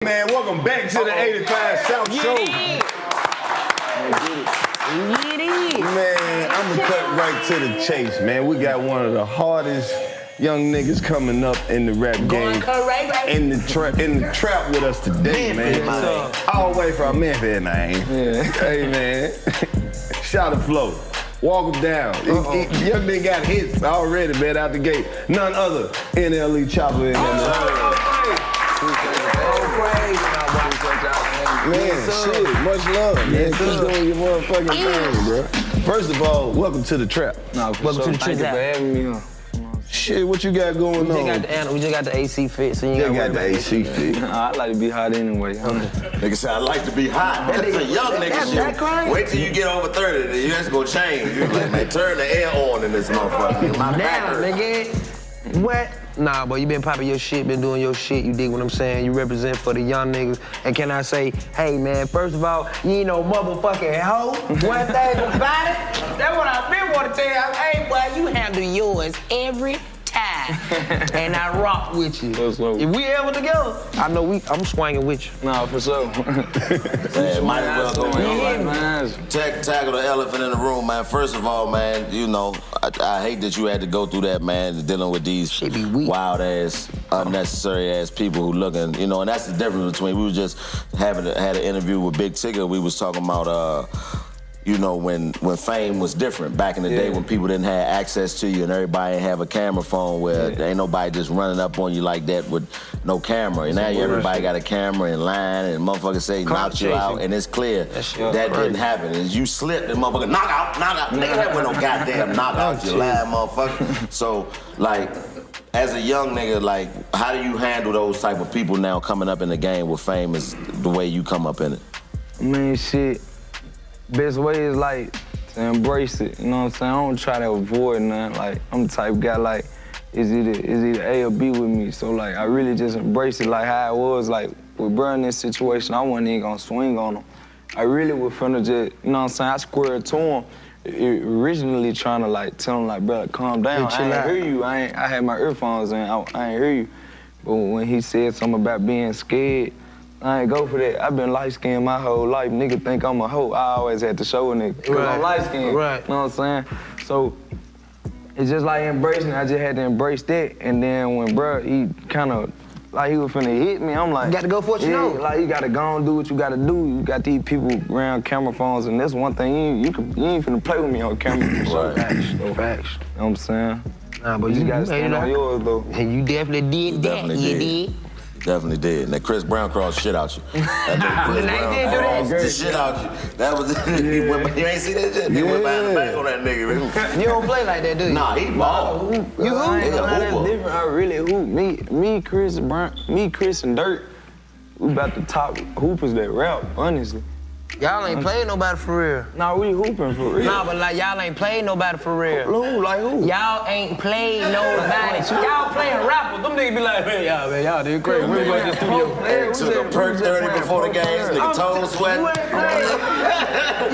Man, welcome back to the 85 South Show. Man, I'm gonna cut right to the chase, man. We got one of the hardest young niggas coming up in the rap game. In the trap with us today, man. All the way from Memphis, man. Yeah. Hey, man. Shout the flow. Walk him down. Young nigga got hits already, man, out the gate. None other NLE CHoppa in there. Man, shit, much love, man. Keep doing your motherfucking thing, bro. First of all, welcome to the trap. No, welcome to the trap. Thank you for having me. Shit, what you got going on? We just got the AC fit, so you got the AC fit. I like to be hot anyway. Nigga said, I like to be hot. That's a young nigga shit. Wait till you get over 30, then you just gonna change. You like, man, turn the air on in this motherfucker. My back hurt. Nigga, what? Nah, boy, you been popping your shit, been doing your shit, you dig what I'm saying? You represent for the young niggas. And can I say, hey, man, first of all, you ain't no motherfucking hoe. One thing about it, that's what I've been wanting to tell you. Hey, boy, you handle yours every time. And I rock with you. If we ever together, I know I'm swinging with you. Nah, for sure. Man, might as well go tackle the elephant in the room, man. First of all, man, you know, I hate that you had to go through that, man, dealing with these wild-ass, unnecessary-ass people who looking, you know, and that's the difference between, we was just had an interview with Big Chico. We was talking about, you know, when fame was different back in the day, when people didn't have access to you and everybody didn't have a camera phone where ain't nobody just running up on you like that with no camera. And now everybody got a camera in line and motherfuckers say knock you out, and it's clear that didn't happen. And you slipped and motherfucker knock out. Nigga, that wasn't no goddamn knockout, you lying motherfucker. So, like, as a young nigga, like, how do you handle those type of people now coming up in the game with fame is the way you come up in it? Man, shit. Best way is like to embrace it, you know what I'm saying? I don't try to avoid nothing. Like, I'm the type of guy like, is either A or B with me. So like, I really just embrace it like how it was. Like with bro in this situation, I wasn't even gonna swing on him. I really was finna just, you know what I'm saying? I squared to him, originally trying to like tell him like, brother, calm down. I ain't hear you. I had my earphones in. I ain't hear you. But when he said something about being scared, I ain't go for that. I've been light-skinned my whole life. Nigga think I'm a hoe. I always had to show a nigga, because I'm light-skinned. Right. You know what I'm saying? So it's just like embracing it. I just had to embrace that. And then when bruh, he kind of, like he was finna hit me, I'm like, you gotta go for what you know. Like you gotta go and do what you gotta do. You got these people around camera phones, and that's one thing, you ain't finna play with me on camera. Facts. You know what I'm saying? Nah, but you gotta stand on yours, though. And you definitely did that. You did. Definitely did. And that Chris Brown crossed shit out you. That Chris Brown crossed the shit out you. That was you ain't see that shit? He went behind the back on that nigga. You don't play like that, do you? Nah, he ball. You hoop? That's different. I really hoop. Me, Chris, and Dirt, we about the top hoopers that rap, honestly. Y'all ain't played nobody for real. Nah, we hooping for real. Nah, but like y'all ain't played nobody for real. Who? Like who? Y'all ain't played nobody. Y'all playing rappers. Them niggas be like, man, y'all did crazy. We went to the studio. Took a perk 30 before the games, nigga toes sweating.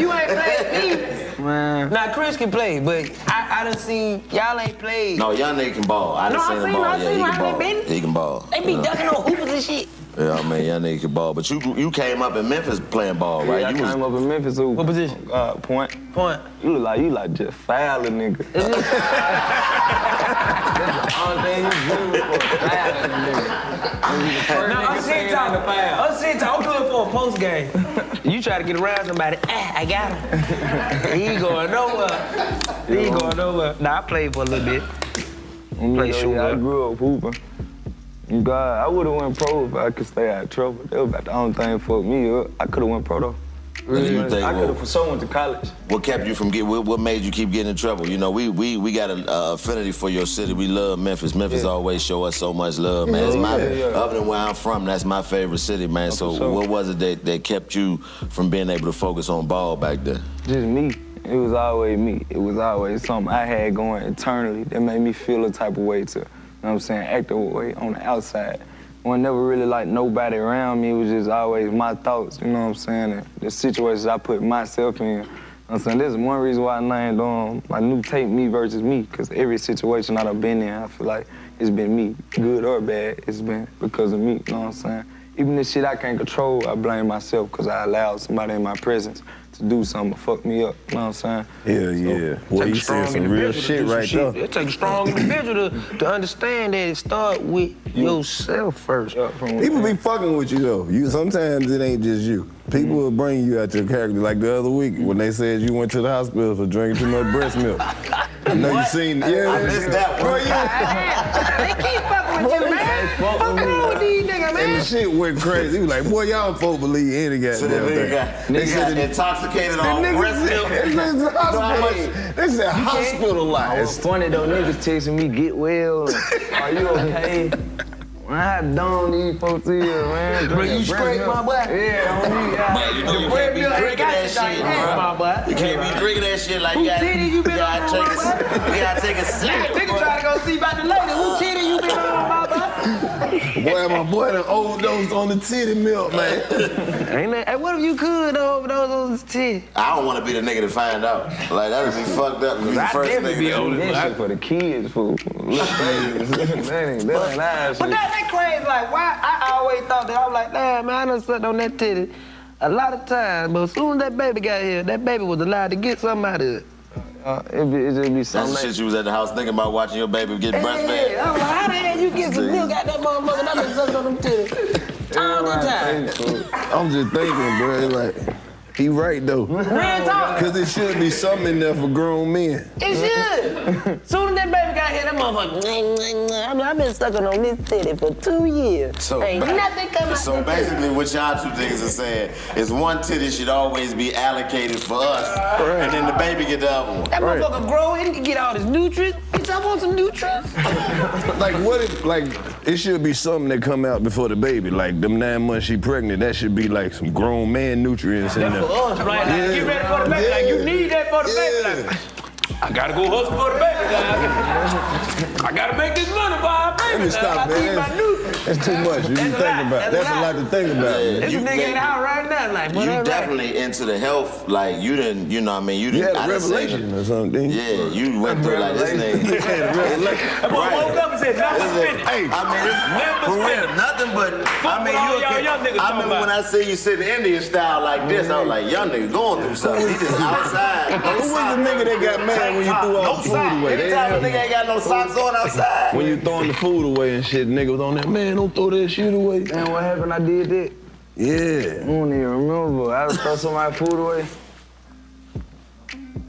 You ain't played me. Man. Now Chris can play, but I done seen y'all ain't played. No, young nigga can ball. I done seen him ball. Yeah, he can ball. He can ball. They be ducking on hoopers and shit. Yeah, I mean, young nigga can ball. But you came up in Memphis playing ball, right? Yeah, I came up in Memphis. What position? Point. Point. You look like just foul a nigga. That's the only thing you do for foul a nigga. No, I'm sitting talking. I'm good for a post game. You try to get around somebody, I got him. He ain't going nowhere. Nah, I played for a little bit. I grew up hooping. God, I would've went pro if I could stay out of trouble. That was about the only thing for me up. I could've went pro though. Really, I could've for sure went to college. What kept you from what made you keep getting in trouble? You know, we got an affinity for your city. We love Memphis. Memphis always show us so much love, man. Other than where I'm from, that's my favorite city, man. So what was it that kept you from being able to focus on ball back then? Just me. It was always me. It was always something I had going internally that made me feel a type of way to, you know what I'm saying, act a way on the outside. When never really like nobody around me, it was just always my thoughts, you know what I'm saying, and the situations I put myself in. You know what I'm saying, this is one reason why I named my new tape, Me Versus Me, because every situation I've been in, I feel like it's been me, good or bad, it's been because of me, you know what I'm saying? Even the shit I can't control, I blame myself because I allowed somebody in my presence to do something to fuck me up. You know what I'm saying? Hell yeah. Well, you said some real shit right there. It takes a strong individual to understand that it start with yourself first. People be fucking with you though. Sometimes it ain't just you. People will bring you out your character. Like the other week when they said you went to the hospital for drinking too much breast milk. I know you seen that. Yeah, I missed that one. They keep fucking with you, man. Fuck around with these niggas, man. And the shit went crazy. He was like, boy, y'all folk believe any goddamn thing. They got intoxicated on breast milk. They said hospitalized. It's funny though, niggas texting me, get well, are you okay? Man, how dumb these folks is, man. Bro, you straight, my boy? Yeah, on me. Man, you know you can't be drinking that shit, bro. You can't be drinking that shit like you gotta take a sip. Nigga try to go see about the lady. Who titty you been on, my boy? Boy, my boy done overdosed on the titty milk, man. Ain't that? Hey, what if you could overdose on the titty? I don't want to be the nigga to find out. Like, that would be fucked up to be the first nigga. That shit for the kids, fool. That ain't nice. But that crazy. Like, why? I always thought that. I was like, damn, man, I done sucked on that titty a lot of times. But as soon as that baby got here, that baby was allowed to get something out of it. It just be something. That's the shit you was at the house thinking about watching your baby get breastfed. Yeah, I was like, how the hell you get some milk out that motherfucker? That been sucked on them titties all the time. I'm just thinking, bro, like, he right though. Real talk. Cause it should be something in there for grown men. It should. Soon as that baby got here, that motherfucker, I've been sucking on this titty for 2 years. So, ain't nothing coming out. So basically what y'all two niggas are saying is one titty should always be allocated for us, and then the baby get the other one. That motherfucker grow and get all his nutrients. Bitch, I want some nutrients. Like what if, like, it should be something that come out before the baby. Like them 9 months she pregnant, that should be like some grown man nutrients in there. For us, right? Like, get ready for the baby. Like, you need that for the baby. Like, I gotta go hustle for the baby. I gotta make this money for our baby. Let me stop, man. That's too much. You think about. That's a lot to think about. There's a nigga in the house right now. Like, you definitely into the health. Like, you didn't, you know what I mean? You had didn't. a revelation or something. Yeah, you went through like this nigga. That boy woke up and said, nothing spinach. Hey, I mean, it's for real, nothing but, I mean, I remember when I see you sitting Indian style like this, I was like, young nigga going through something. He just outside. Who was the nigga that got mad when you threw all the food away? Anytime a nigga ain't got no socks on outside. When you throwing the food away and shit, nigga was on there, man, don't throw that shit away. Man, what happened? I did that. Yeah. I don't even remember. I was throw somebody's food away.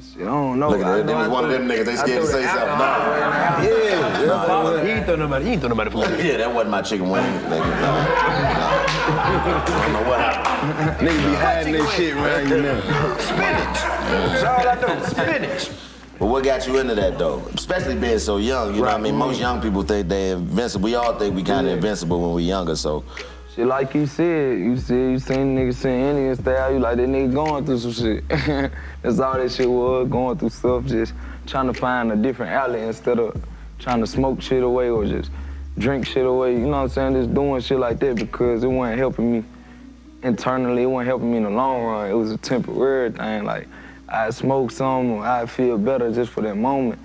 Shit, I don't know. Look at that. They was one of them niggas, they scared to say something. He ain't throw nobody food. Yeah, that wasn't my chicken wing, nigga. I don't know what happened. Niggas be hiding that shit around you now. Spinach. That's all I know, spinach. But what got you into that though? Especially being so young, you know what I mean? Most young people think they're invincible. We all think we kind of invincible when we're younger, so. Shit, like you said, you seen niggas saying Indian style, you like that nigga going through some shit. That's all that shit was, going through stuff, just trying to find a different outlet instead of trying to smoke shit away or just drink shit away, you know what I'm saying? Just doing shit like that because it wasn't helping me internally, it wasn't helping me in the long run. It was a temporary thing, like I'd smoke some, I'd feel better just for that moment,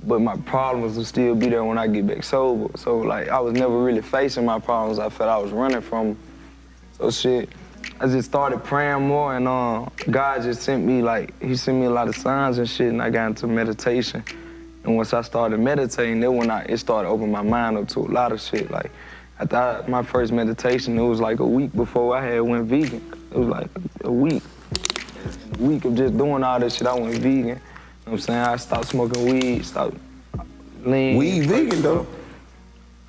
but my problems would still be there when I get back sober. So like, I was never really facing my problems, I felt I was running from them. So shit, I just started praying more and God just sent me he sent me a lot of signs and shit and I got into meditation. And once I started meditating, then when it started opening my mind up to a lot of shit. Like, my first meditation, it was like a week before I had went vegan. It was like a week. A week of just doing all this shit, I went vegan. You know what I'm saying? I stopped smoking weed, stopped lean. Weed vegan though?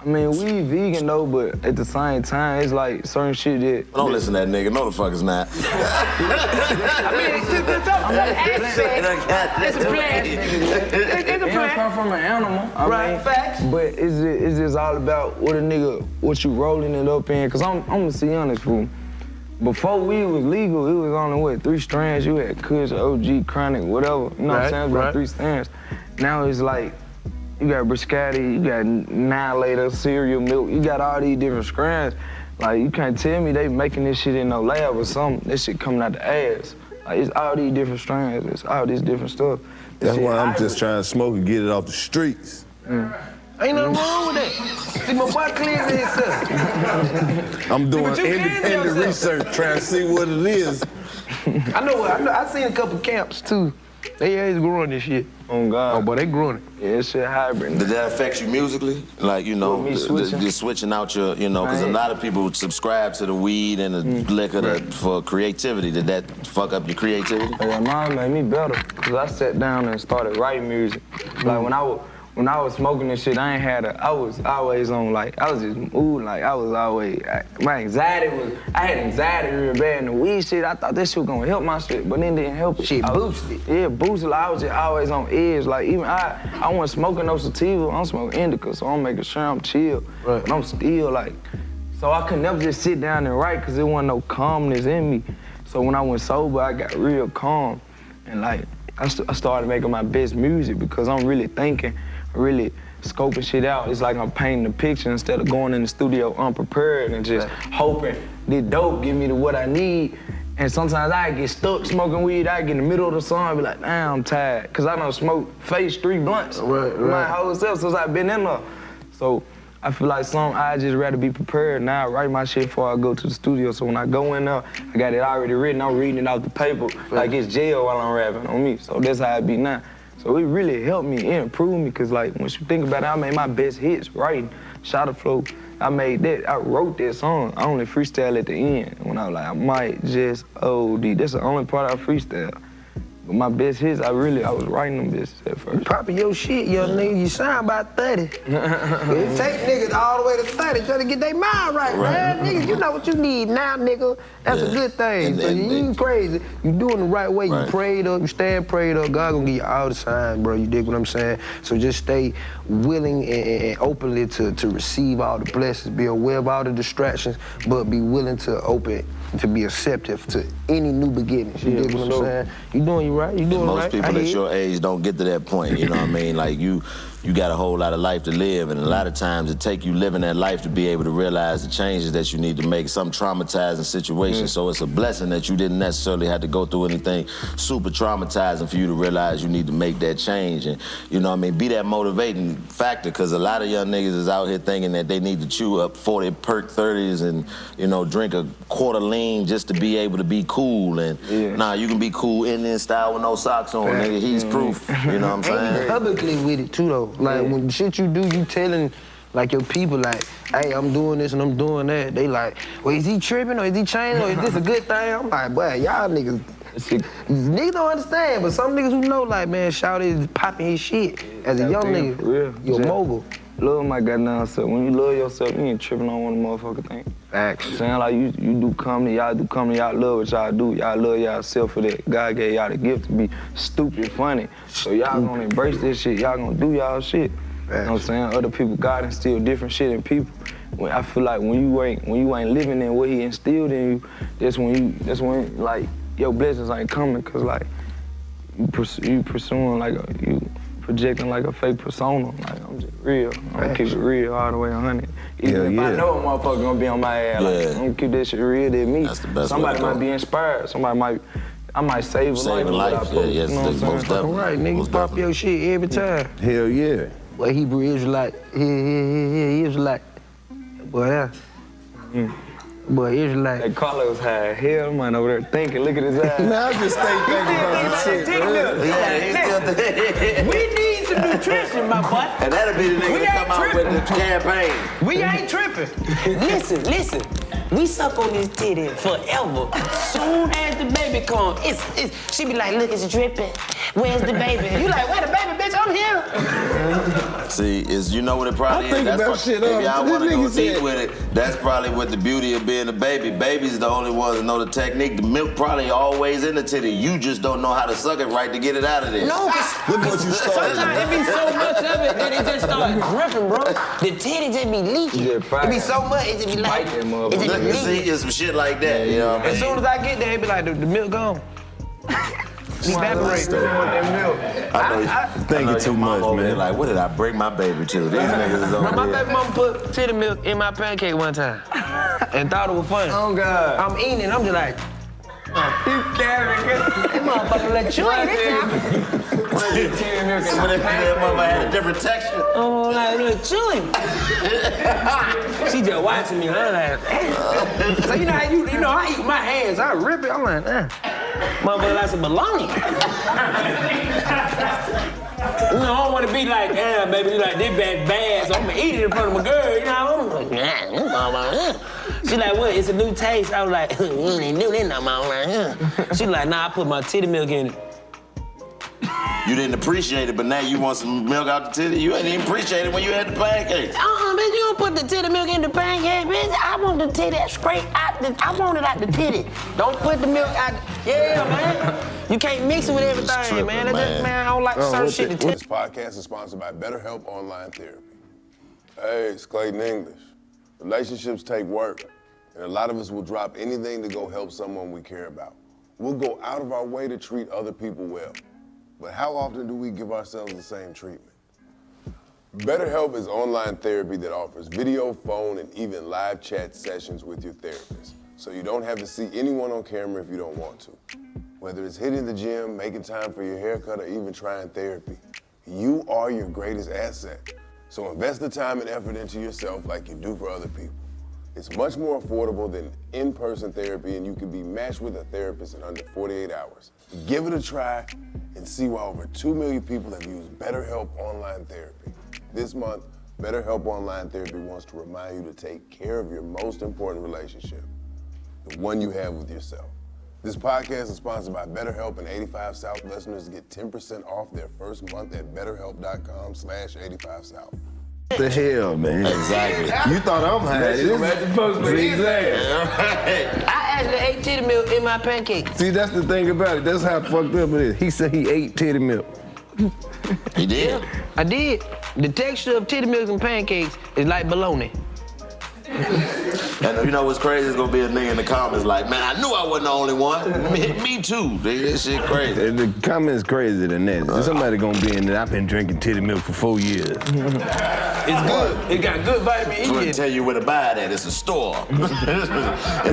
I mean, weed vegan though, but at the same time, it's like certain shit that... Don't listen to that nigga, no the fuck is not. I mean, it's a plant. It's a plant. It come from an animal. Right, facts. But it's just all about what you rolling it up in. Cause I'm gonna see honest, fool. Before weed was legal, it was only, 3 strands? You had Kush, OG, Chronic, whatever. You know what I'm saying? It was about 3 strands. Now it's like, you got Biscotti, you got Annihilator, cereal milk, you got all these different strands. Like, you can't tell me they making this shit in no lab or something. This shit coming out the ass. Like, it's all these different strands, it's all this different stuff. That's why I'm just trying to smoke and get it off the streets. Ain't nothing wrong with that. See, my boy cleansing himself. I'm doing independent research, trying to see what it is. I seen a couple camps too. They is growing this shit. Oh God. Oh, boy, they growing it. Yeah, this shit hybrid. Did that affect you musically? Like, you know, just switching out your, you know, because a lot of people subscribe to the weed and the liquor for creativity. Did that fuck up your creativity? Yeah, mine made me better, because I sat down and started writing music. Like, when I was smoking this shit, I was always on, like, I was just moving, like, I had anxiety real bad, and the weed shit, I thought this shit was gonna help my shit, but then it didn't help it. Shit boosted. Yeah, boosted, like, I was just always on edge, like, even I wasn't smoking no sativa, I'm smoking indica, so I'm making sure I'm chill, but I'm still, like, so I could never just sit down and write, because there wasn't no calmness in me. So when I went sober, I got real calm, and, like, I started making my best music, because I'm really thinking, really scoping shit out. It's like I'm painting a picture instead of going in the studio unprepared and just hoping this dope give me what I need. And sometimes I get stuck smoking weed. I get in the middle of the song and be like, damn, I'm tired. Cause I done smoked 3 blunts my whole self since I've been in there. So I feel like I just rather be prepared now. I write my shit before I go to the studio. So when I go in there, I got it already written. I'm reading it out the paper like it's jail while I'm rapping on me. So that's how it be now. So it really helped me and improved me, because like, once you think about it, I made my best hits writing. Shotta Flow, I wrote that song. I only freestyle at the end. When I was like, I might just OD. That's the only part I freestyle. But my best hits, I was writing them bitches at first. You popping your shit, young nigga. You sound about 30. It take niggas all the way to 30 trying to get their mind right, man. Niggas, you know what you need now, nigga. That's a good thing. So you ain't crazy. You doing the right way. You prayed up, you stand prayed up. God gonna give you all the signs, bro. You dig what I'm saying? So just stay willing and openly to receive all the blessings. Be aware of all the distractions, but be willing to be receptive to any new beginnings. You dig what I'm saying? You doing you right. You doing right. Most people at your age don't get to that point. You know what I mean? Like you got a whole lot of life to live, and a lot of times it take you living that life to be able to realize the changes that you need to make. Some traumatizing situations, so it's a blessing that you didn't necessarily have to go through anything super traumatizing for you to realize you need to make that change. And you know what I mean? Be that motivating factor, because a lot of young niggas is out here thinking that they need to chew up 40 perk 30s and, you know, drink a quarter lean just to be able to be cool. And nah, you can be cool Indian style with no socks on, nigga. He's proof. You know what I'm saying? Publicly with it too, though. Like, when the shit you do, you telling, like, your people, like, hey, I'm doing this and I'm doing that. They like, well, is he tripping or is he changing or is this a good thing? I'm like, boy, y'all niggas don't understand, but some niggas who know, like, man, Shout is popping his shit as a young nigga. You're mogul. Love my goddamn self. When you love yourself, you ain't tripping on one of the motherfucking things. Facts. Saying like you do comedy, y'all do comedy, y'all love what y'all do. Y'all love y'allself for that. God gave y'all the gift to be stupid funny. So y'all gonna embrace this shit. Y'all gonna do y'all shit. You know what I'm saying? Other people, God instilled different shit in people. I feel like when you ain't living in what he instilled in you, that's when like your blessings ain't coming, cause like you pursuing like you projecting like a fake persona. Like, I'm just real. I'm gonna keep it real all the way 100. Even if I know a motherfucker gonna be on my ass, like, I'm gonna keep that shit real than me. That's the best Somebody might be inspired. I might save a life. Yes, most definitely. All right, nigga, pop your shit every time. Hell yeah. Well, Hebrew Israelite, he Israelite. Boy, Boy, Israelite. That Karlous had hell, man, over there thinking. Look at his eyes. Nah, I just stay thinking about some shit, bro. We need some nutrition, my boy. And that'll be the nigga that come out with the campaign. We ain't tripping. Listen. We suck on this titty forever. Soon as the baby come, she be like, look, it's dripping. Where's the baby? You like, where the baby, bitch? I'm here. See, you know what it probably is? If y'all want to go deep with it, that's probably what the beauty of being a baby. Babies the only ones that know the technique. The milk probably always in the titty. You just don't know how to suck it right to get it out of there. No, look what you started. Sometimes it be so much of it that it just starts dripping, bro. The titty just be leaking. It be so much, it just be like, it just be see, it's some shit like that, you know what I mean? As soon as I get there, it be like, the milk gone. Evaporate. Thank you too much, man. Like, what did I bring my baby to? These niggas is over My here. baby mama put titty milk in my pancake one time and thought it was funny. Oh, God. I'm eating it, I'm just like, That motherfucker let you in this time. When that mother had a different texture. Oh, like let you in. She just watching me. I'm like, damn. So you know how you know I eat my hands. I rip it. I'm like, motherfucker like some bologna. You know, I don't want to be like, damn, baby, you like this bad, so I'm gonna eat it in front of my girl, you know? I'm like, she like, what? It's a new taste. I was like, you ain't do that no more. She like, nah, I put my titty milk in it. You didn't appreciate it, but now you want some milk out the titty? You ain't even appreciate it when you had the pancakes. Bitch, you don't put the titty milk in the pancake, bitch. I want the titty straight out I want it out the titty. Don't put the milk out. Yeah, man. You can't mix it with everything, tripping, man. man. I don't like certain shit to titty. This podcast is sponsored by BetterHelp Online Therapy. Hey, it's Clayton English. Relationships take work, and a lot of us will drop anything to go help someone we care about. We'll go out of our way to treat other people well. But how often do we give ourselves the same treatment? BetterHelp is online therapy that offers video, phone, and even live chat sessions with your therapist. So you don't have to see anyone on camera if you don't want to. Whether it's hitting the gym, making time for your haircut, or even trying therapy, you are your greatest asset. So invest the time and effort into yourself like you do for other people. It's much more affordable than in-person therapy, and you can be matched with a therapist in under 48 hours. Give it a try and see why over 2 million people have used BetterHelp Online Therapy. This month, BetterHelp Online Therapy wants to remind you to take care of your most important relationship, the one you have with yourself. This podcast is sponsored by BetterHelp, and 85 South listeners get 10% off their first month at BetterHelp.com/85South. What the hell, man? Exactly. You thought I'm high. That's supposed to be exactly. I actually ate titty milk in my pancake. See, that's the thing about it. That's how fucked up it is. He said he ate titty milk. He did? I did. The texture of titty milk and pancakes is like bologna. And you know what's crazy? There's gonna be a nigga in the comments like, man, I knew I wasn't the only one. Me too. This shit crazy. And the comments crazier than that. Somebody gonna be in there, I've been drinking titty milk for 4 years. It's good. It got good vitamin E. I'm gonna tell you where to buy that. It's a store in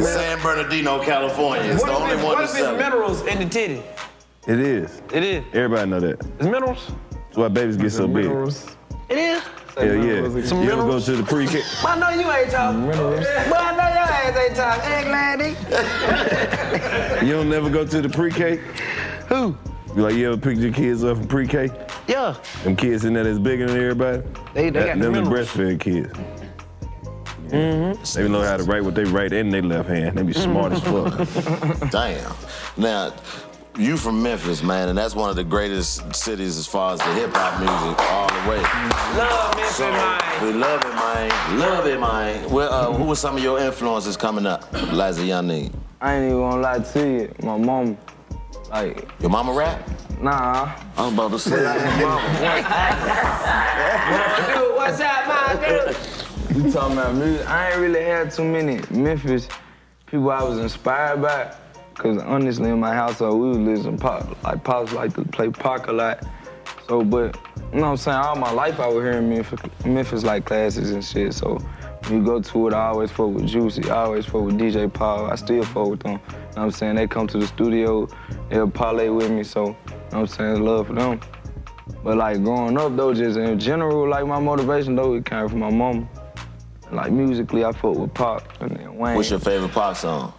San Bernardino, California. It's the only one What to if sell it's it. minerals in the titty? It is. It is. Everybody know that. It's minerals? That's why babies get so big. It is? Hell yeah. Some You ever go minerals? to the pre-K? I know you ain't talking. But I know your ass ain't talking. Egg lady. You don't never go to the pre-K? Who? You ever picked your kids up from pre-K? Yeah. Them kids in there that's bigger than everybody? They got them the minerals. breastfed kids. They know how to write what they write in their left hand. They be smart as fuck. Damn. Now, you from Memphis, man, and that's one of the greatest cities as far as the hip-hop music all the way. Love Memphis, man. We love it, man. Love it, man. Well, who were some of your influences coming up as a young nigga? I ain't even gonna lie to you. My mom, like, Your mama rap? nah. I was about to say that. Dude, what's up, man, dude? You talking about music? I ain't really had too many Memphis people I was inspired by. Cause honestly, in my household, we was listening to pop. Like, pops like to play Pac a lot. So, but, you know what I'm saying? All my life I was hearing Memphis like classes and shit. So, when you go to it, I always fuck with Juicy. I always fuck with DJ Paul. I still fuck with them. You know what I'm saying? They come to the studio, they'll parlay with me. So, you know what I'm saying? Love for them. But like growing up though, just in general, like my motivation though, it came from my mama. Like musically, I fuck with Pop and then Wayne. What's your favorite pop song?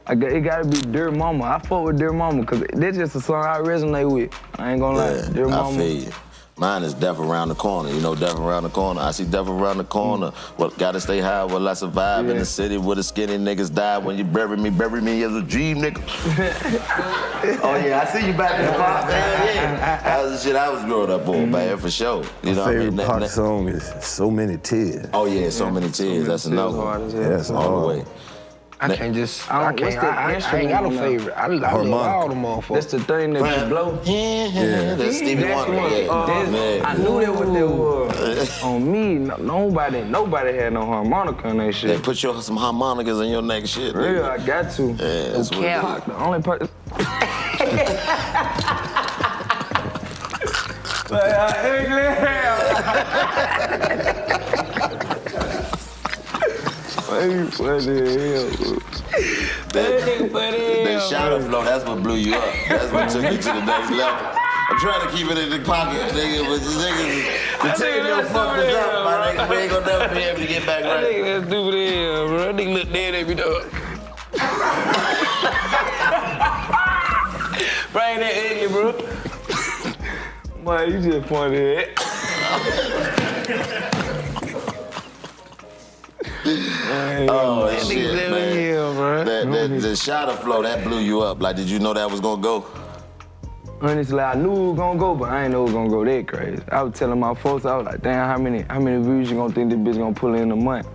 It gotta be Dear Mama. I fuck with Dear Mama because that's just a song I resonate with. I ain't gonna lie. Dear Mama. I feel you. Mine is Death Around the Corner. You know Death Around the Corner? I see Death Around the Corner. Well, gotta stay high while I survive in the city where the skinny niggas die. When you bury me as a dream, nigga. Oh yeah, I see you back in the pop, man. Yeah. That was the shit I was growing up on, man, for sure. You know My what I favorite mean? pop song is So Many Tears. Oh yeah, So Many Tears. That's another one. Yeah, that's All the hard. way. I can't just, I what's can't, the I ain't got no instrument on favorite. I love all the motherfuckers. That's the thing that you blow. Yeah, that's Stevie That's Wonder. what, Yeah. I knew that what that was. On me, nobody had no harmonica in that They shit. put some harmonicas in your neck shit. Real, nigga. I got to. Yeah, that's what it is. Pac, the only person. That shower flow, that's what blew you up. That's what took you to the next level. I'm trying to keep it in the pocket, nigga, but this niggas, the ticket don't fuck us up, my nigga. We ain't gonna never be able to get back right. That nigga, that's stupid as hell, bro. That nigga look dead at me, dog. Bro, ain't that ugly, bro? Man, you just pointed at Oh, shit, man. The shower flow, that blew you up. Like, did you know that was gonna go? Honestly, I knew it was gonna go, but I ain't know it was gonna go that crazy. I was telling my folks, I was like, damn, how many views you gonna think this bitch gonna pull in a month?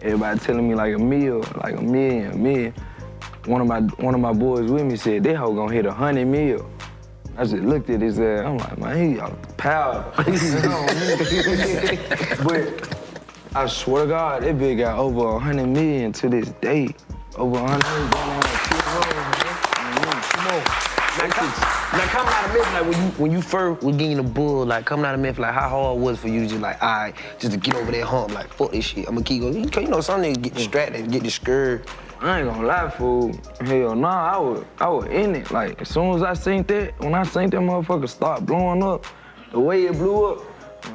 Everybody telling me like a million. One of my boys with me said, that hoe gonna hit 100 mil. I just looked at his ass, I'm like, man, he out power. But I swear to God, that bitch got over 100 million to this day. Over 100 million going on Come on. Now coming out of Memphis, like when you first was getting the bull, like coming out of Memphis, like how hard was it for you to just like, all right, just to get over that hump, like fuck this shit, I'm gonna keep going. You know, some niggas get distracted, get discouraged. I ain't gonna lie, fool. Hell nah, I was in it. Like as soon as I seen that, when I seen that motherfucker start blowing up, the way it blew up,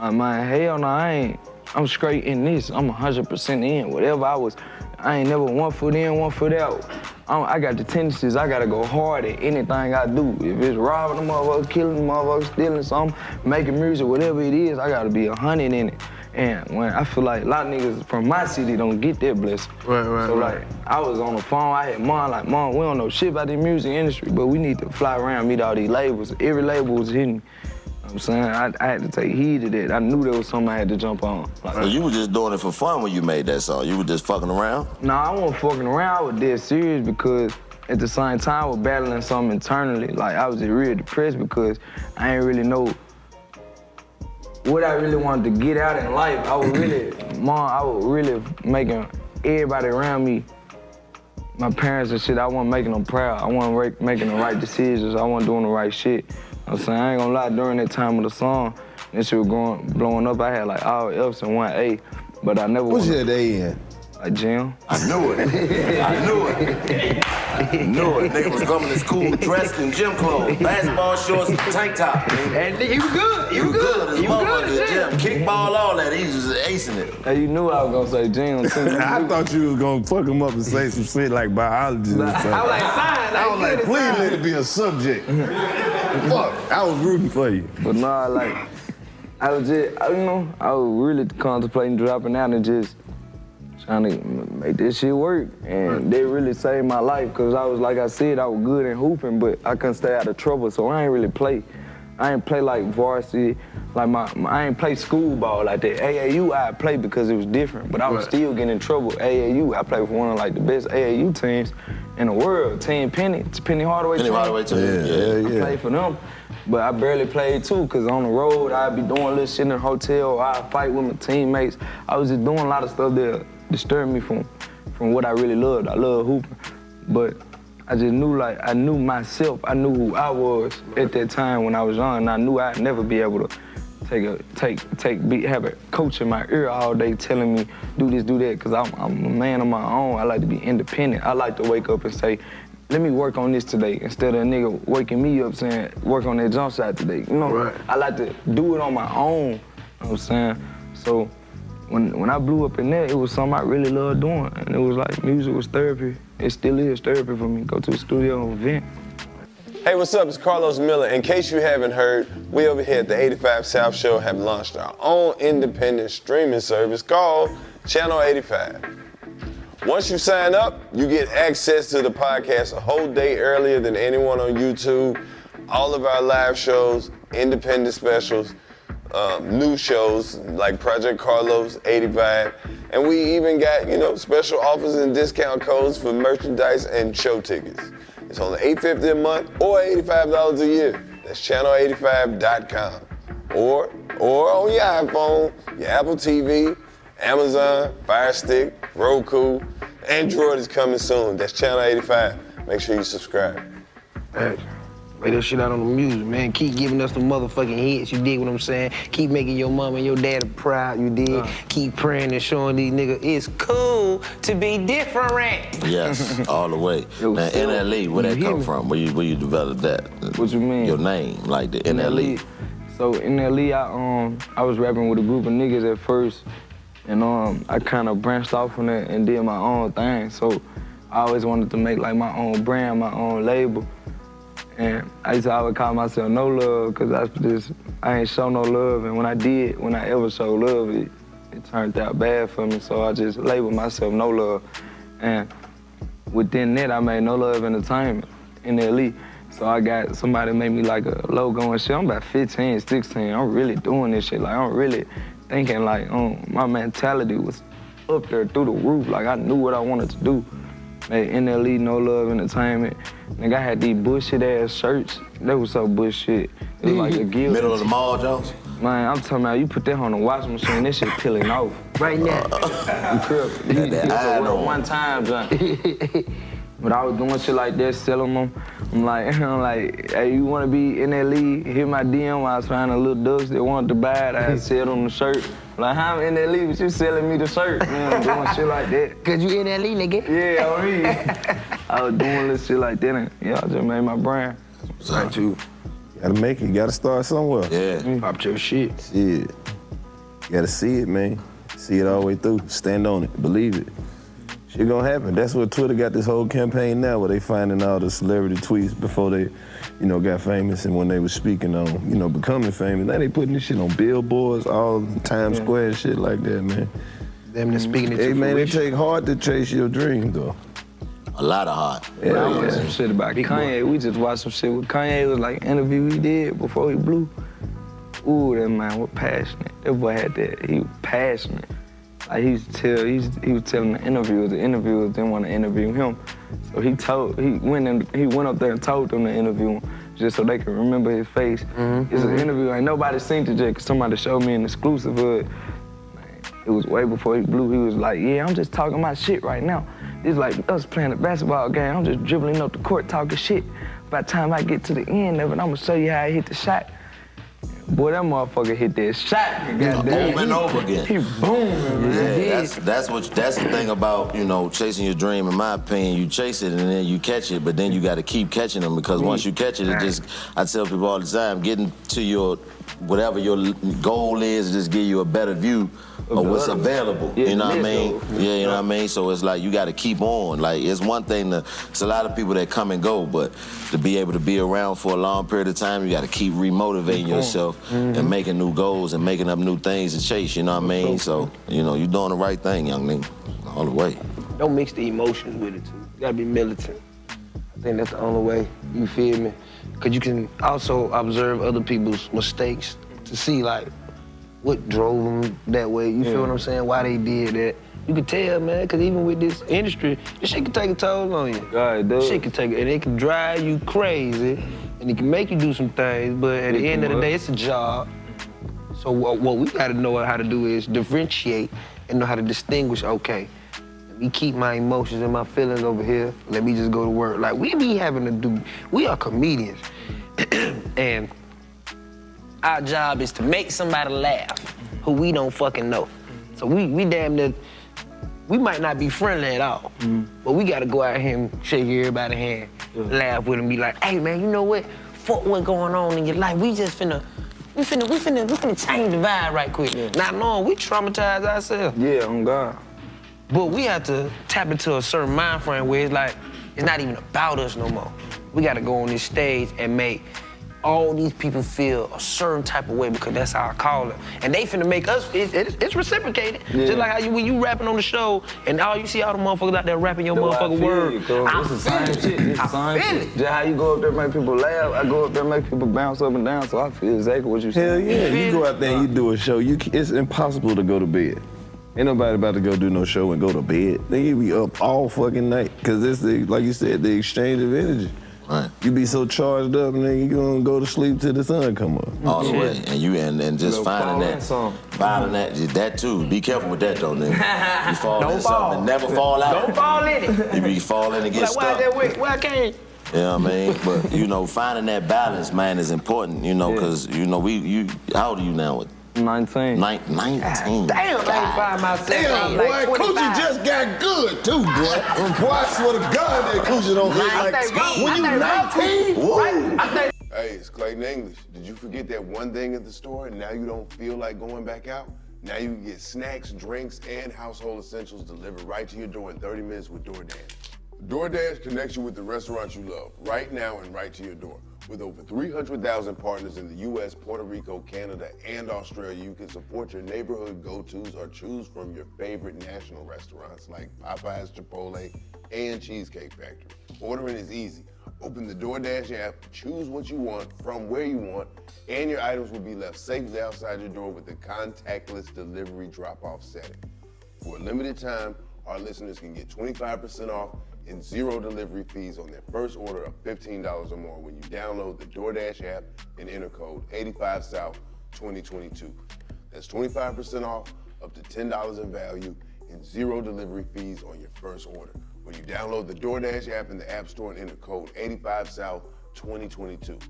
like, man, hell nah, I'm straight in this. I'm 100% in. Whatever I ain't never 1 foot in, 1 foot out. I got the tendencies, I gotta go hard at anything I do. If it's robbing a motherfucker, killing a motherfucker, stealing something, making music, whatever it is, I gotta be 100 in it. And when I feel like a lot of niggas from my city don't get that blessing. Right. So like, I was on the phone, I had Mom, like, Mom, we don't know shit about the music industry, but we need to fly around, meet all these labels. Every label was hitting me. You know what I'm saying? I had to take heed to that. I knew there was something I had to jump on. Like, So you were just doing it for fun when you made that song? You were just fucking around? Nah, I wasn't fucking around. I was dead serious because at the same time I was battling something internally. Like I was just real depressed because I ain't really know what I really wanted to get out in life. I was really making everybody around me, my parents and shit, I wasn't making them proud. I wasn't making the right decisions. I wasn't doing the right shit. I'm saying, I ain't gonna lie, during that time of the song, this shit was blowing up. I had like all F's and 1 A, but I never What's your A in? Like gym. I knew it. Nigga was coming to school dressed in gym clothes, basketball shorts, and tank top. And he was good. He was good. He was good at gym. Kickball, all that. He was just acing it. Hey, you knew I was gonna say gym too. I thought you was gonna fuck him up and say some shit like biology or something. I was like, sign. I was like, please let it be a subject. Fuck, I was rooting for you. But nah, like, I was really contemplating dropping out and just trying to make this shit work. And they really saved my life, because I was, like I said, I was good in hooping, but I couldn't stay out of trouble, so I ain't really play. I ain't play like varsity, like I ain't play school ball like that. AAU, I played because it was different, but I was still getting in trouble. AAU, I played for one of like the best AAU teams in the world, Team Penny Hardaway team. Penny Hardaway team, yeah. I played for them, but I barely played too, because on the road, I'd be doing little shit in the hotel, or I'd fight with my teammates. I was just doing a lot of stuff that disturbed me from what I really loved. I love hooping, but I just knew, I knew myself. I knew who I was at that time when I was young, and I knew I'd never be able to have a coach in my ear all day telling me, do this, do that, because I'm a man of my own. I like to be independent. I like to wake up and say, let me work on this today, instead of a nigga waking me up saying, work on that jump shot today. You know, I like to do it on my own, you know what I'm saying? So when I blew up in that, it was something I really loved doing, and it was like, music was therapy. It still is therapy for me. Go to the studio and vent. Hey, what's up? It's Karlous Miller. In case you haven't heard, we over here at the 85 South Show have launched our own independent streaming service called Channel 85. Once you sign up, you get access to the podcast a whole day earlier than anyone on YouTube, all of our live shows, independent specials, new shows like Project Karlous 85, and we even got, special offers and discount codes for merchandise and show tickets. It's only $8.50 a month or $85 a year. That's channel85.com. Or on your iPhone, your Apple TV, Amazon, Fire Stick, Roku. Android is coming soon. That's Channel 85. Make sure you subscribe. Hey. Lay that shit out on the music, man. Keep giving us the motherfucking hits, you dig what I'm saying? Keep making your mama and your daddy proud, you dig? Keep praying and showing these niggas it's cool to be different. Yes, all the way. Now, NLE, where that come from? Where you developed that? What you mean? Your name, like the NLE. So NLE, I was rapping with a group of niggas at first, and I kind of branched off from that and did my own thing. So I always wanted to make like my own brand, my own label. And I used to always call myself No Love, cause I ain't show no love. And when I ever showed love, it turned out bad for me. So I just labeled myself No Love. And within that, I made No Love Entertainment, NLE. So I got somebody made me like a logo and shit. I'm about 15, 16. I'm really doing this shit. Like, I'm really thinking like, my mentality was up there through the roof. Like, I knew what I wanted to do. Made NLE, No Love Entertainment. Nigga, I had these bullshit ass shirts. They was so bullshit. It was like a guild. Middle of the mall, Jones? Man, I'm talking about you put that on the washing machine, this shit peeling off. Right now. You crip. You know one time, John. But I was doing shit like that, selling them. I'm like, hey, you wanna be NLE? Hit my DM while I was finding a little ducks that wanted to buy it. I had said on the shirt. Like, I'm NLE, but you selling me the shirt, man. I'm doing shit like that. Cause you NLE, nigga? Yeah, on me. I was doing this shit like that, and yeah, I just made my brand. Right, you gotta make it, you gotta start somewhere. Yeah. Pop your shit. Shit. You gotta see it, man. See it all the way through. Stand on it, believe it. Shit gonna happen. That's what Twitter got this whole campaign now, where they finding all the celebrity tweets before they, got famous and when they was speaking on, becoming famous. Now they putting this shit on billboards, all Times Square and shit like that, man. Them that speaking it to Hey, man, it fruition. take hard to chase your dream, though. A lot of heart. Yeah, I watched some shit about Kanye. We just watched some shit with Kanye. It was like an interview he did before he blew. Ooh, that man was passionate. That boy had that. He was passionate. Like he was telling the interviewers didn't want to interview him. So he went up there and told them to interview him just so they could remember his face. It's an interview, ain't nobody seen it yet, cause somebody showed me an exclusive of it. Man, it was way before he blew. He was like, yeah, I'm just talking my shit right now. It's like us playing a basketball game. I'm just dribbling up the court talking shit. By the time I get to the end of it, I'm gonna show you how I hit the shot. Boy, that motherfucker hit that shot. Over and over again. He booming. Yeah, that's the thing about, chasing your dream, in my opinion. You chase it and then you catch it, but then you gotta keep catching them, because once you catch it, I tell people all the time, getting to whatever your goal is, just give you a better view of what's available. Yeah, you know what I mean? Yeah, you know what I mean? So it's like you gotta keep on. Like, it's one thing it's a lot of people that come and go, but to be able to be around for a long period of time, you gotta keep remotivating yourself and making new goals and making up new things to chase, you know what I mean? So, you're doing the right thing, young nigga, all the way. Don't mix the emotions with it, too. You gotta be militant. I think that's the only way, you feel me? Because you can also observe other people's mistakes to see, like, what drove them that way. You feel what I'm saying? Why they did that. You can tell, man, because even with this industry, this shit can take a toll on you. God, dude. Shit can take it, and it can drive you crazy, and it can make you do some things, but at the end of the day, it's a job. So what we gotta know how to do is differentiate and know how to distinguish, okay, let me keep my emotions and my feelings over here, let me just go to work. Like, we be having to do, we are comedians, and our job is to make somebody laugh who we don't fucking know. So we damn near, we might not be friendly at all, but we gotta go out here and shake everybody's hand, laugh with them, be like, hey man, you know what? Fuck what's going on in your life. We just finna change the vibe right quick. Not knowing we traumatize ourselves. Yeah, on God. But we have to tap into a certain mind frame where it's like, it's not even about us no more. We gotta go on this stage and make all these people feel a certain type of way, because that's our calling. And they finna make us, it's reciprocated. Yeah. Just like how when you rapping on the show and all you see all the motherfuckers out there rapping your motherfucking word. I feel it. Just how you go up there and make people laugh, I go up there and make people bounce up and down, so I feel exactly what you're saying. Hell yeah, you go out there and you do a show, it's impossible to go to bed. Ain't nobody about to go do no show and go to bed. Then you be up all fucking night, because it's like you said, the exchange of energy. Right. You be so charged up, and then you gonna go to sleep till the sun come up. All the way, and just finding that too. Be careful with that though, nigga. You fall in something and never fall out. Don't fall in it. You be falling and get like, stuck. Why I can't? You know what I mean? But, you know, finding that balance, man, is important, you know, because, you know, how old are you now? 19. 19. Damn, I ain't find myself. Damn, boy, like Coochie just got good, too, boy. Boy, I swear to God, that Coochie don't look like... When you 19? Hey, it's Clayton English. Did you forget that one thing at the store and now you don't feel like going back out? Now you can get snacks, drinks, and household essentials delivered right to your door in 30 minutes with DoorDash. DoorDash connects you with the restaurants you love right now and right to your door. With over 300,000 partners in the US, Puerto Rico, Canada, and Australia, you can support your neighborhood go-tos or choose from your favorite national restaurants like Popeyes, Chipotle, and Cheesecake Factory. Ordering is easy. Open the DoorDash app, choose what you want from where you want, and your items will be left safely outside your door with the contactless delivery drop-off setting. For a limited time, our listeners can get 25% off and 0 delivery fees on their first order of $15 or more when you download the DoorDash app and enter code 85South2022. That's 25% off, up to $10 in value, and 0 delivery fees on your first order when you download the DoorDash app in the App Store and enter code 85South2022.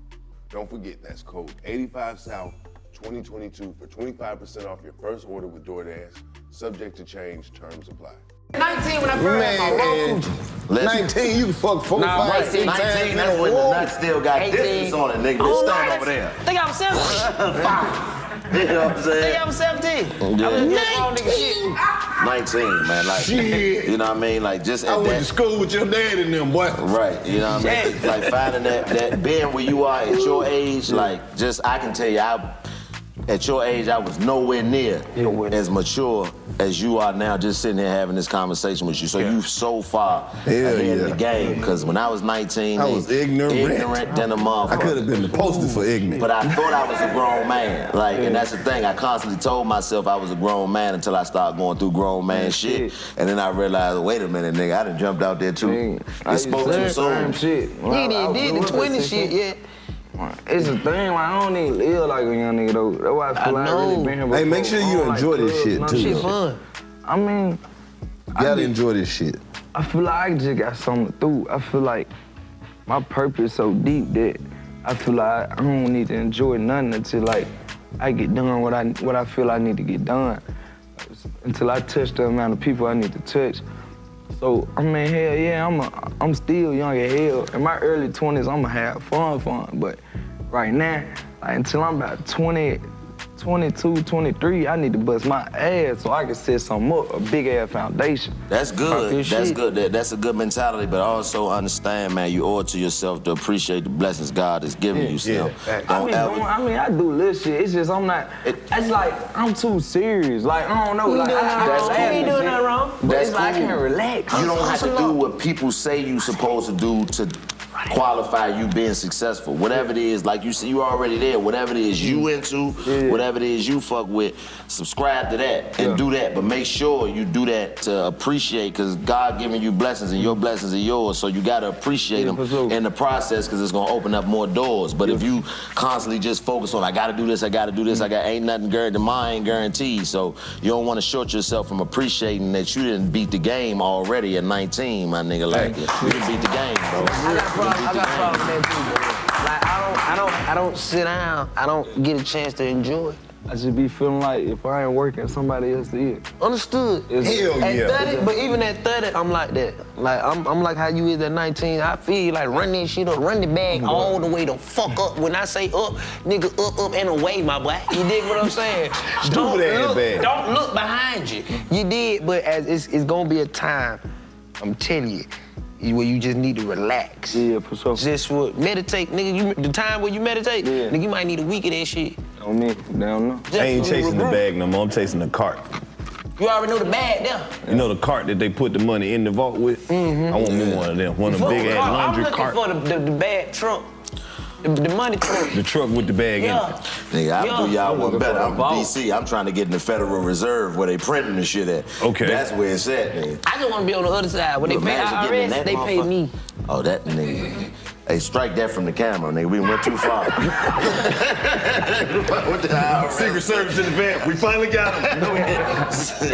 Don't forget, that's code 85South2022 for 25% off your first order with DoorDash, subject to change, terms apply. 19 when I first had my raw coochie. 19, you can fuck 4, 5, 6 times. 19, that's when the nut still got 18. distance on it, nigga. This thing over there. Think I'm 17. You know what I'm saying? Think I'm 17. Yeah. I was just wrong nigga shit. 19, man, like, Shit. you know what I mean? Like, just I at went that, to school with your dad and them, boy. right, you know what I mean? Like, finding that being where you are at your age, like, just, I can tell you, at your age, I was nowhere near as mature as you are now, just sitting here having this conversation with you. So you so far ahead of the game. Because when I was 19, I was ignorant than a motherfucker. I could have been the poster for ignorant. But I thought I was a grown man. Like, and that's the thing. I constantly told myself I was a grown man until I started going through grown man shit. And then I realized, wait a minute, nigga, I done jumped out there too. I spoke too soon. Shit. You ain't did the 20 shit yet. It's a thing, like, I don't even live like a young nigga, though. That's why I feel like I really been here before. Hey, make sure you enjoy this shit, too. Shit fun. I mean, You gotta enjoy this shit. I feel like I just got something to do. I feel like my purpose so deep that I feel like I don't need to enjoy nothing until, like, I get done what I feel I need to get done. Until I touch the amount of people I need to touch. So, I mean, hell yeah, I'm still young as hell. In my early 20s, I'ma have fun. But right now, like, until I'm about 20, 22, 23, I need to bust my ass so I can set something up, a big ass foundation. That's good. That's shit. good. That's a good mentality, but also understand, man, you owe it to yourself to appreciate the blessings God has given you. So I do little shit. It's just I'm not. It's like I'm too serious. Like I don't know. Like You ain't doing nothing wrong. But That's it's like I cool. can't relax. You don't have to do what people say you supposed to do to qualify you being successful. Whatever it is, like you see, you already there. Whatever it is you into, whatever it is you fuck with, subscribe to that and do that. But make sure you do that to appreciate, because God giving you blessings and your blessings are yours. So you gotta appreciate them in the process, because it's gonna open up more doors. But if you constantly just focus on, I gotta do this, ain't nothing guaranteed, mine ain't guaranteed. So you don't want to short yourself from appreciating that you didn't beat the game already at 19, my nigga. Like, you didn't beat the game, bro. I got problems with that too, bro. Like I don't sit down. I don't get a chance to enjoy it. I just be feeling like if I ain't working, somebody else is. Understood. Hell At yeah. 30, but even at 30, I'm like that. Like I'm like how you is at 19. I feel you like run this shit up, run the bag all the way the fuck up. When I say up, nigga, up and away, my boy. You dig what I'm saying? Don't look behind you. You did, but as it's gonna be a time. I'm telling you. Where you just need to relax. Yeah, for sure. Just meditate, nigga. The time where you meditate, nigga, you might need a week of that shit. On me, down know. I ain't chasing the bag no more, I'm chasing the cart. You already know the bag there. You know the cart that they put the money in the vault with? I want me one of them. One of them big ass laundry cart. I'm looking for the bag truck. The money truck. The truck with the bag in it. Nigga, I'll do y'all one better. I'm from DC. I'm trying to get in the Federal Reserve where they printing the shit at. Okay. That's where it's at, nigga. I just want to be on the other side. When they pay IRS, they pay me. Oh, that nigga. Hey, strike that from the camera, nigga. We went too far. Secret Service in the van. We finally got him. You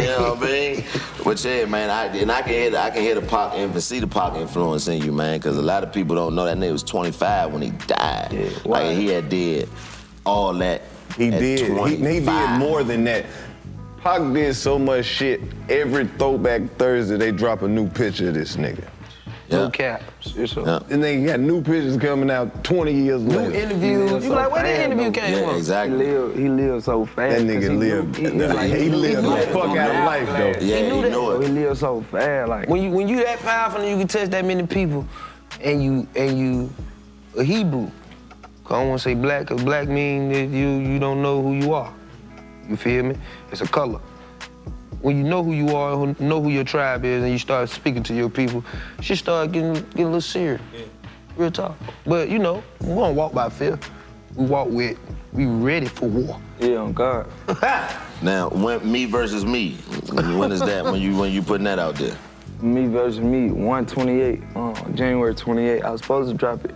know what I mean? But yeah, man, I can hear the Pac influence, see the Pac influence in you, man, because a lot of people don't know that nigga was 25 when he died. Yeah, like he had did all that. He did. He 25. did more than that. Pac did so much shit. Every Throwback Thursday, they drop a new picture of this nigga. No cap. And they got new pictures coming out 20 years later. New interviews. You like, where that interview came from? Exactly. He lived so fast. That nigga lived. He lived the fuck out of life, though. Yeah, he knew it. He lived so fast. Like When you that powerful and you can touch that many people, and you a Hebrew. I don't want to say black, because black mean that you don't know who you are. You feel me? It's a color. When you know who you are, know who your tribe is, and you start speaking to your people, shit start getting a little serious. Yeah. Real talk. But you know, we don't walk by fear. We walk with, we ready for war. Yeah, on God. Now, me versus me. When is that? When you putting that out there? Me versus me, 128, January 28th. I was supposed to drop it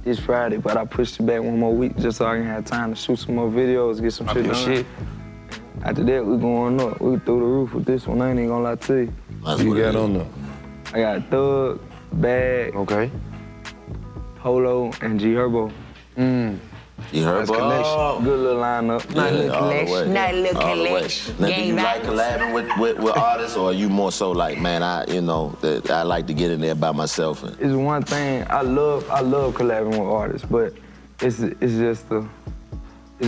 this Friday, but I pushed it back one more week just so I can have time to shoot some more videos, get some shit done. After that, we going up. We through the roof with this one. I ain't even gonna lie to you. You got on there? I got Thug, Bag, Okay. Polo, and G Herbo. You heard about Good little lineup. Nice little collection. Nice little collection. Now, do you like collabing with artists, or are you more so like, man, I like to get in there by myself? It's one thing, I love collabing with artists, but it's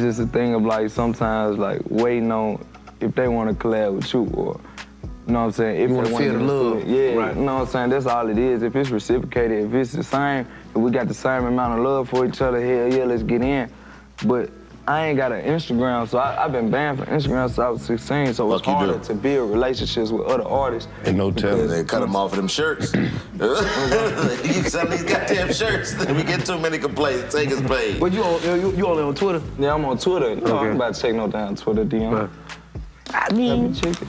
just a thing of like sometimes like waiting on if they want to collab with you, or you know what I'm saying? If you want to feel the love. Yeah, right. You know what I'm saying? That's all it is. If it's reciprocated, if it's the same, if we got the same amount of love for each other, hell yeah, let's get in. But I ain't got an Instagram, so I've been banned from Instagram since I was 16, so it's harder to build relationships with other artists. Ain't no telling. They cut them off of them shirts. You sell these goddamn shirts, we get too many complaints, take his page. But you only on Twitter? Yeah, I'm on Twitter. You know, I'm about to check no damn Twitter DM. I mean, check it.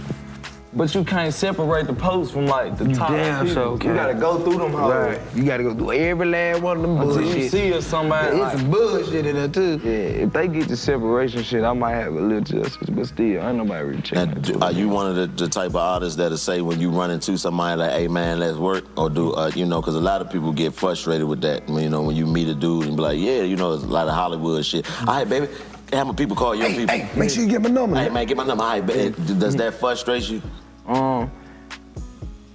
But you can't separate the posts from like the top damn people. so You gotta go through them hoes. Right. You gotta go through every last one of them Until bullshit. you see somebody It's like, some bullshit in there too. yeah, if they get the separation shit, I might have a little justice, but still, ain't nobody really checking that. Are you one of the type of artists that'll say when you run into somebody like, hey man, let's work? Or do, you know, because a lot of people get frustrated with that. You know, when you meet a dude and be like, yeah, you know, there's a lot of Hollywood shit. All right, baby, have my people call your people. Hey, make sure you get my number. Hey man, get my number. All right, baby. Does that frustrate you? No,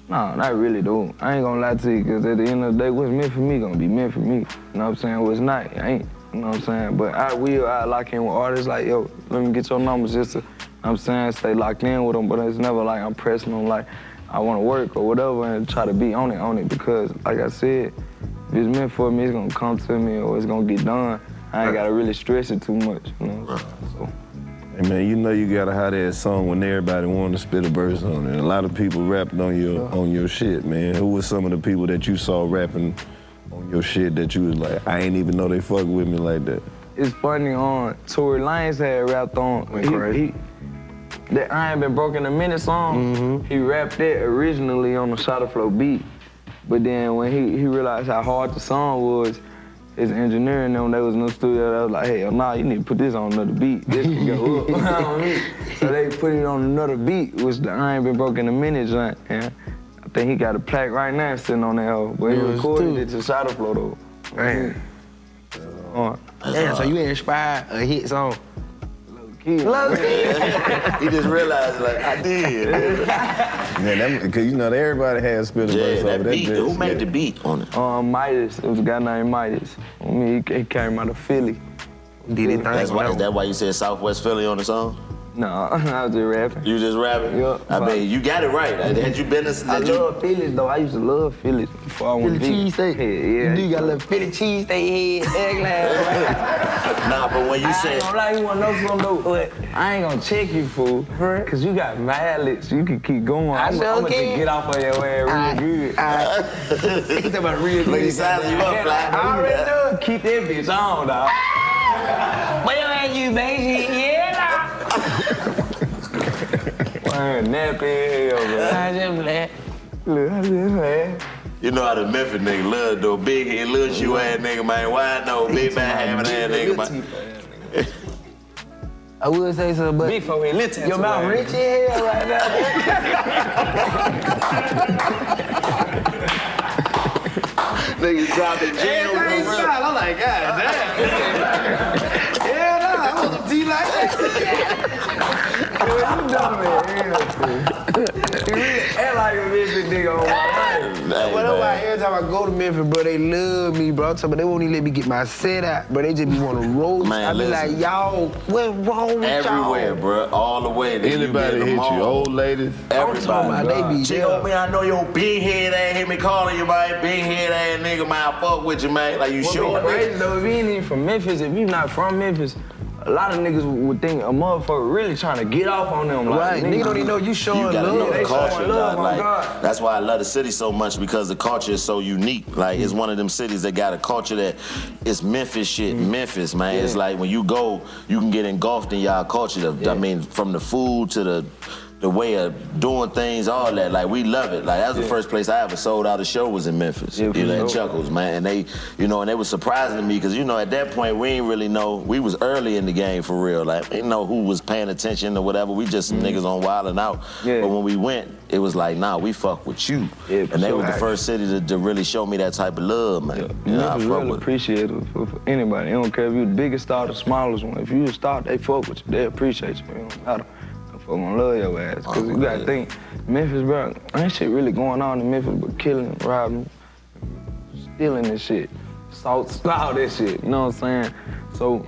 not really, though. I ain't gonna lie to you, because at the end of the day, what's meant for me gonna be meant for me. You know what I'm saying? What's not, I ain't. You know what I'm saying? But I lock in with artists like, yo, let me get your numbers just to, you know what I'm saying, stay locked in with them, but it's never like I'm pressing them like I wanna work or whatever and try to be on it, because like I said, if it's meant for me, it's gonna come to me or it's gonna get done. I ain't gotta really stress it too much, you know? So. Hey man, you know you got a hot ass song when everybody wanted to spit a verse on it. A lot of people rapped on your shit, man. Who was some of the people that you saw rapping on your shit that you was like, I ain't even know they fuck with me like that? It's funny, Tory Lanez had rapped on. That I Ain't Been Broke in a Minute song. He rapped that originally on the Shotta Flow beat. But then when he realized how hard the song was, his engineer and them, they was in the studio, they was like, hey, nah, you need to put this on another beat. This can go up. You know what I mean? So they put it on another beat, which the I Ain't Been Broke in a Minute joint. Yeah. I think he got a plaque right now sitting on that hoe. But he recorded it to Shotta Flow though. Man. Damn, so you inspired a hit song? He just realized, like, I did. Yeah, because you know everybody has spit a verse that over beat. that. Who made the beat on it? Midas. It was a guy named Midas. I mean, he came out of Philly. Did it? Is that why you said Southwest Philly on the song? No, I was just rapping. You just rapping? Yeah. I mean, you got it right. Had you been I love Phillies, though. I used to love Phillies before I went Philly cheesesteak? Yeah. You do got a little Philly cheesesteak head, glass. Nah, but when you said... I ain't gonna lie, you wanna know something, though? But I ain't gonna check you, fool. Because you got mileage. You can keep going. I'm gonna just get off of your ass real good. You talking about real good. Look, he sizing you up, Fly. I already know. Keep that bitch on, dog. Where you at, you, baby? Yeah, nah. Man, nappy hell, bro. I just glad. Look, I just glad. You know how the Memphis nigga love though, big head, little shoe ass nigga, man. Wide nose, big back having ass nigga, man. I would say something, but big forehead, little tattoo. Your mouth rich in hell right now. Niggas dropping jail. I'm like, God damn. Yeah, no, I want some tea like that. You dumb man. You really act like a Memphis nigga on my life. But that's why every time I go to Memphis, bro, they love me, bro. But they won't even let me get my set out, bro. They just be want to roast. Man, I be like, y'all, what's wrong with y'all? Everywhere, bro, all the way. Anybody hit you, old ladies? Everybody. They be Chico, man, I know your big head ass hit me calling you, man. Big head ass nigga, man. I fuck with you, man. Like, you sure? Crazy though, if you ain't even from Memphis, if you not from Memphis, a lot of niggas would think a motherfucker really trying to get off on them. Right, Like, nigga don't even know you showing You gotta love. know the culture, love, dog. my Like, God. that's why I love the city so much, because the culture is so unique. Like, it's one of them cities that got a culture that it's Memphis shit. Memphis, man. It's like when you go, you can get engulfed in y'all culture. I mean, from the food to the way of doing things, all that. Like, we love it. Like, that was the first place I ever sold out a show was in Memphis. Yeah, You know, sure. at Chuckles, man. And they, you know, and they was surprising to me because, you know, at that point, we ain't really know. We was early in the game for real. Like, we didn't know who was paying attention or whatever. We just some niggas on Wild 'N Out. Yeah. But when we went, it was like, nah, we fuck with you. Yeah, for and they sure. was the first city to really show me that type of love, man. You know, I Memphis fuck really with it. appreciative for anybody. It don't care if you the biggest star or the smallest one. If you a star, they fuck with you. They appreciate you. It don't matter. They fuck gonna love your ass. Cause you gotta think, Memphis, bro, ain't shit really going on in Memphis but killing, robbing, stealing this shit. Assaults, all that shit. You know what I'm saying? So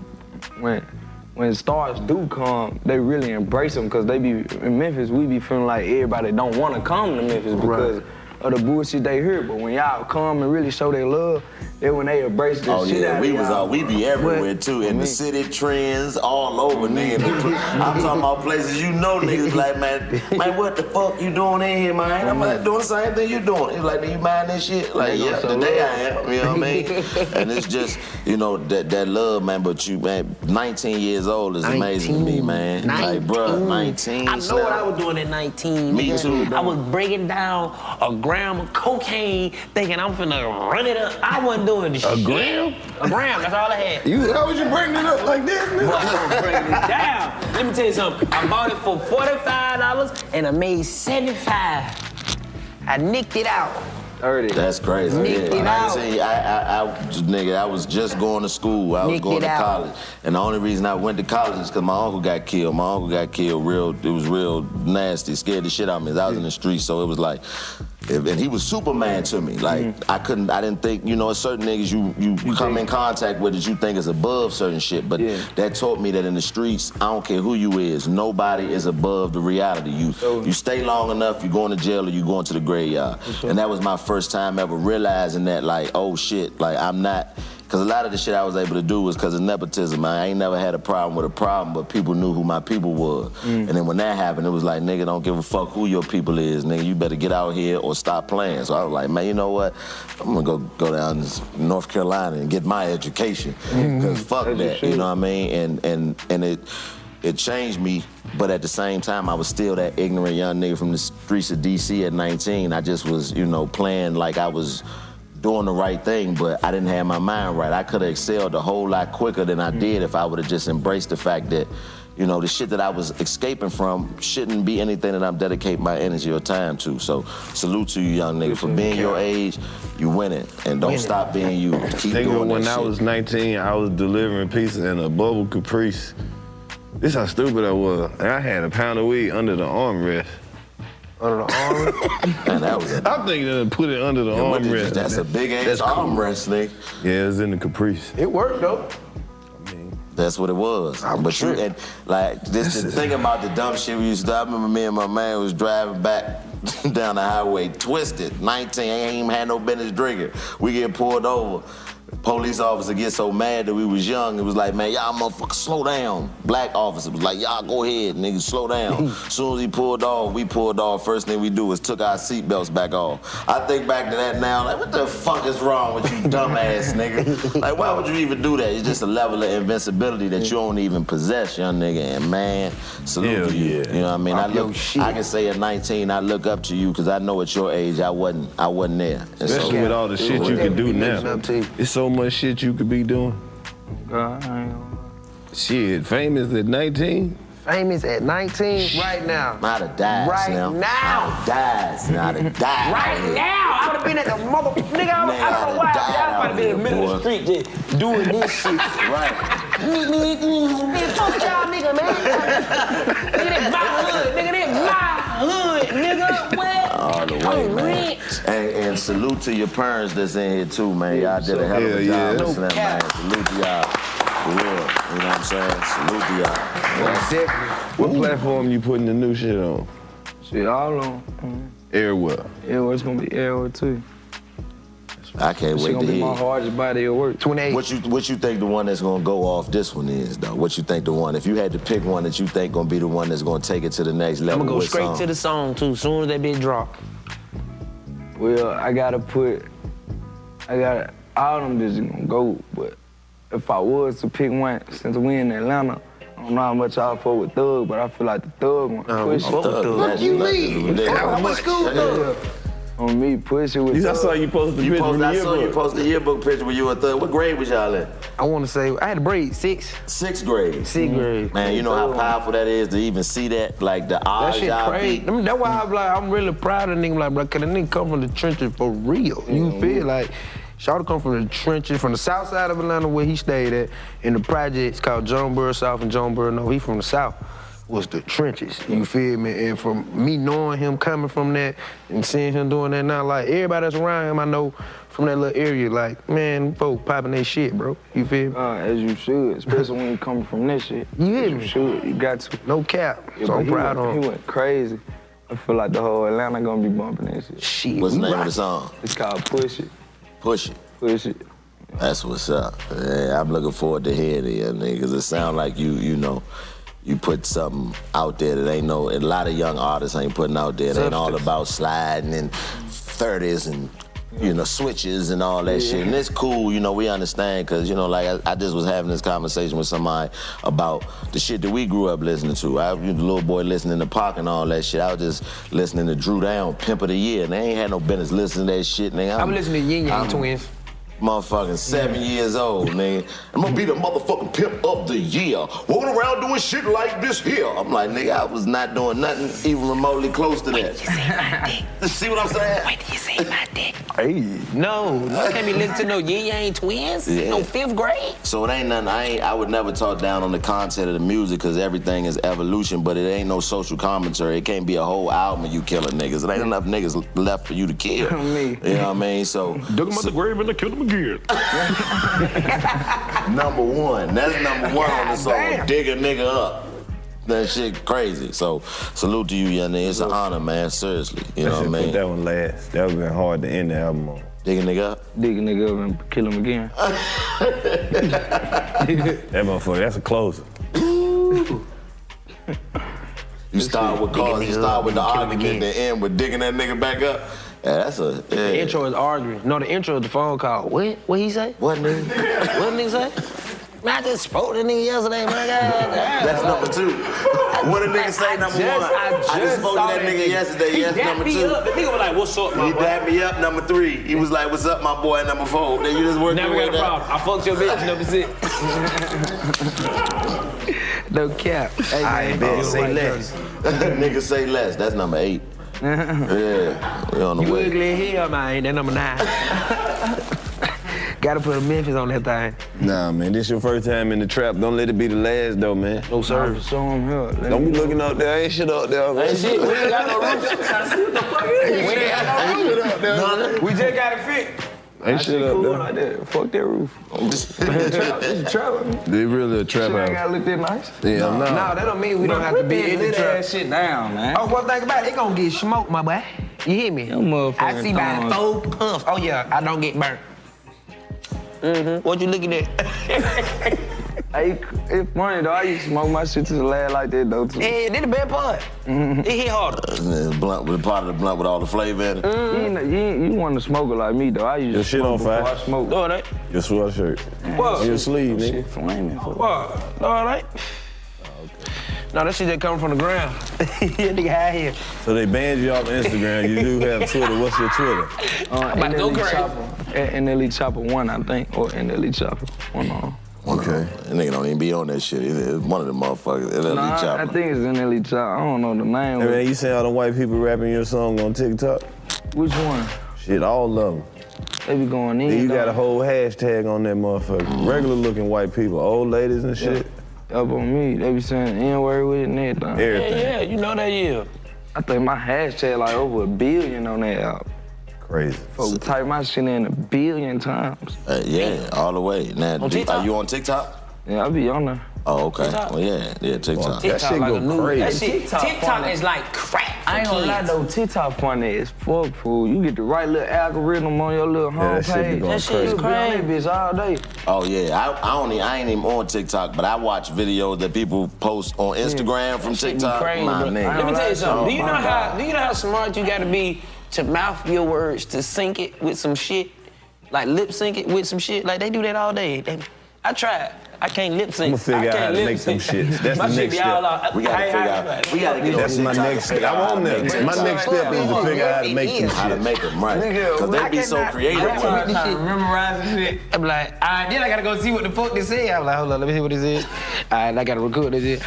when stars do come, they really embrace them because they be, in Memphis, we be feeling like everybody don't want to come to Memphis because of the bullshit they hear. But when y'all come and really show their love, then when they embrace the shit out of y'all. We be everywhere too, in the city trends, all over, nigga. I'm talking about places you know niggas like, man, what the fuck you doing in here, man? I'm like doing the same thing you doing. It's like, do you mind this shit? Like, yeah, today I am, you know what I mean? And it's just, you know, that love, man, but you, man, 19 years old is amazing to me, man. Like, bruh, 19. I know what I was doing at 19. Me too. I was breaking down a gram of cocaine, thinking I'm finna run it up. I wasn't doing this shit. A gram? A gram, that's all I had. How was you breaking it up like this, nigga? Boy, I was breaking it down. Let me tell you something. I bought it for $45 and I made 75. I nicked it out. 30. That's crazy. Nicked it out. 19, nigga, I was just going to school. I was Nicked going it to out. college. And the only reason I went to college is because my uncle got killed. My uncle got killed it was real nasty, scared the shit out of me. I was in the streets, so it was like, and he was Superman to me. Like, I didn't think, you know, certain niggas you come in contact with that you think is above certain shit. But that taught me that in the streets, I don't care who you is, nobody is above the reality. You stay long enough, you going to jail or you going to the graveyard. And that was my first time ever realizing that, like, oh shit, like I'm not, because a lot of the shit I was able to do was because of nepotism, man. I ain't never had a problem with a problem, but people knew who my people was. And then when that happened, it was like, nigga, don't give a fuck who your people is, nigga. You better get out here or stop playing. So I was like, man, you know what? I'm gonna go down to North Carolina and get my education. Because fuck that, you know what I mean? And it changed me, but at the same time, I was still that ignorant young nigga from the streets of DC at 19. I just was, you know, playing like I was doing the right thing, but I didn't have my mind right. I could have excelled a whole lot quicker than I did if I would have just embraced the fact that, you know, the shit that I was escaping from shouldn't be anything that I'm dedicating my energy or time to. So salute to you, young nigga. For being your age, you winning. And don't stop being you. Keep doing that When shit. I was 19, I was delivering pizza in a bubble Caprice. This how stupid I was. And I had a pound of weed under the armrest. Under the arm? Man, that was I'm thinking to put it under the armrest. That's a big ass armrest, nigga. Yeah, it was in the Caprice. It worked though. That's what it was. But you, and like this, the thing about the dumb shit we used to do, I remember me and my man was driving back down the highway, twisted, 19, ain't even had no business drinking. We get pulled over. Police officer get so mad that we was young, it was like, man, y'all motherfuckers slow down. Black officer was like, y'all go ahead, niggas, slow down. As soon as he pulled off, we pulled off. First thing we do is took our seatbelts back off. I think back to that now, like, what the fuck is wrong with you dumbass nigga? Like, why would you even do that? It's just a level of invincibility that you don't even possess, young nigga. And man, salute to you. You know what I mean? I can say at 19, I look up to you because I know at your age I wasn't there. And especially with all the shit you can do now. It's so much shit you could be doing. Shit, famous at 19? Famous at 19 right now. I'd have died. Right now. now. I'd have died. Right now. I would have been at the mother. Nigga, I don't know why. Y'all probably been in the middle of the street just doing this shit. Right. Nigga, fuck y'all, nigga, man. Nigga, that's my hood. Nigga, that's my hood, nigga. What? All the way, man. And salute to your parents that's in here too, man. Y'all did a hell of a job listening, man. Salute to y'all. For real. You know what I'm saying? Salute to y'all. What platform you putting the new shit on? Shit, all on. Everywhere. Everywhere, it's gonna be everywhere too. I can't wait to hear. It's gonna be my hardest body at work. 28. What you think the one that's gonna go off this one is, though? What you think the one, if you had to pick one that you think gonna be the one that's gonna take it to the next level? I'm gonna go straight to the song too, soon as that bitch drop. Well, all them bitches gonna go, but if I was to pick one, since we in Atlanta, I don't know how much I fuck with Thug, but I feel like the Thug gonna push it. What you mean? How much school Thug? On me, push it with I Thug. saw you posted the picture from the I saw you yearbook. post the yearbook picture with you and Thug. What grade was y'all in? I want to say, I had to break 6th. 6th grade. 6th grade. Man, you know how powerful that is to even see that? Like the That odds shit y'all crazy. beat. I mean, that's why I'm like, I'm really proud of the nigga, like, bro, cause the nigga come from the trenches for real. You feel like, Shawty come from the trenches, from the south side of Atlanta where he stayed at, in the projects called Jonesboro South and Jonesboro North. He from the south, was the trenches, you feel me? And from me knowing him coming from that and seeing him doing that now, like, everybody that's around him, I know from that little area, like, man, folk popping their shit, bro. You feel me? As you should, especially when you coming from this shit. You hear me? You should, you got to. No cap. Yeah, So but I'm proud of him. He went crazy. I feel like the whole Atlanta gonna be bumping that shit. Shit, What's the we name of rock. the song? It's called Push It. Push It. Push It. That's what's up. Yeah, I'm looking forward to hearing it, because it sounds like you know, you put something out there that ain't a lot of young artists ain't putting out there. It ain't all about sliding and 30s and, switches and all that shit. And it's cool, we understand, because, like I just was having this conversation with somebody about the shit that we grew up listening to. I was the little boy listening to Pac and all that shit. I was just listening to Drew Down, Pimp of the Year, and they ain't had no business listening to that shit, nigga. I'm listening to Yin Yang Twins. Motherfucking 7 years old, nigga. I'm gonna be the motherfucking pimp of the year. Walking around doing shit like this here. I'm like, nigga, I was not doing nothing even remotely close to that. Wait till you see my dick. See what I'm saying? Wait till you see my dick. Hey. No, you can't be listening to no Yin Yang Twins. Yeah. No 5th grade. So it ain't nothing, I would never talk down on the content of the music because everything is evolution, but it ain't no social commentary. It can't be a whole album of you killing niggas. It ain't enough niggas left for you to kill. Me. You know what I mean? So Dug him out the grave and I killed him again. number one. That's number one on the song. Dig a nigga up. That shit crazy. So salute to you, young nigga. It's an honor, man. Seriously. You know what I mean? Put that one last. That would have been hard to end the album on. Dig a nigga up. Dig a nigga up and kill him again. That motherfucker, that's a closer. You start with cause, you start with the argument, then end with digging that nigga back up. Yeah, that's a. Yeah. The intro is arguing. No, the intro is the phone call. What he say? What nigga? What nigga say? Man, I just spoke to the nigga yesterday, man. That's number 2. What did nigga say, number 1? I just spoke to that nigga yesterday. Yes, number 2. The nigga was like, what's up, my He boy? dapped me up, number 3. He was like, what's up, my boy, number 4. Then you just worked Never your got way a down. problem. I fucked your bitch, number 6. No cap. Hey, I bet. Say less. Nigga say less. That's number 8. Yeah, we on the You way. ugly as hell, man. That number 9. Gotta put a Memphis on that thing. Nah, man, this your first time in the trap. Don't let it be the last, though, man. No, sir. Show him here. Don't be looking out there. Ain't shit out there, man. Ain't shit. We ain't got no roof. We ain't got no roof. We just got it fit. Ain't shit out Cool there. like that. Fuck that roof. It's a trap. They really a trap Shit ain't house. gotta look that nice. Yeah, No, that don't mean we don't have to be in the trap. shit down, man. Oh, one thing about it, gonna get smoked, my boy. You hear me? Them motherfucking I see by the thongs. 4 puffs. Oh yeah, I don't get burnt. Mm-hmm. What you looking at? Hey, it's funny though. I used to smoke my shit to the lad like that though too. Yeah, that's the bad part. It hit harder. Blunt with part of the blunt with all the flavor in it. You want to smoke it like me though. I used Your to shit smoke on fire. before I smoke. All right. Your sweatshirt. What? Your sleeve, nigga. Shit flaming. What? All right. No, that shit that coming from the ground. Yeah, nigga high here. So they banned you off Instagram. You do have Twitter. What's your Twitter? I'm about to go crazy. NLE CHoppa 1, I think, or NLE CHoppa 1 on. Okay. That nigga don't even be on that shit. It's one of them motherfuckers. NLE CHoppa. I think it's NLE CHoppa. I don't know the name. Hey man, you see all the white people rapping your song on TikTok? Which one? Shit, all of them. They be going in. Then you got a whole hashtag on that motherfucker. Regular looking white people, old ladies and shit. Up on me, they be saying N-word with it and everything. Everything. Yeah, you know that, yeah. I think my hashtag like over 1 billion on that album. Crazy. Folks type my shit in 1 billion times. Yeah, all the way. Now, are you on TikTok? Yeah, I be on there. Oh, okay. TikTok? Well, yeah, TikTok. That shit like go a new, crazy. TikTok is like crack for I ain't gonna lie kids. though, TikTok funny as fuck, fool. You get the right little algorithm on your little Yeah, that shit be homepage. going That shit is You be on that crazy. bitch all day. Oh yeah, I ain't even on TikTok, but I watch videos that people post on Instagram from TikTok. Crazy, My bro. nigga. Let me tell you something. Do you Oh, know my how? Do you know how smart you gotta be to mouth your words to sync it with some shit, like lip sync it with some shit? Like they do that all day. I tried. I can't lip sync. I'ma figure out how to make some shit. That's My the shit next be all step. out. We gotta figure out. We gotta get That's on my TikTok next and figure step. out I'm on how to there. make them My shit. next step is to figure out how to make them How to shit. make them right. Nigga, Cause they be so creative. I can't bro. shit. Memorizing shit. I'm like, all right, then I gotta go see what the fuck they say. I'm like, hold on, let me see what this is. All right, I gotta record this shit.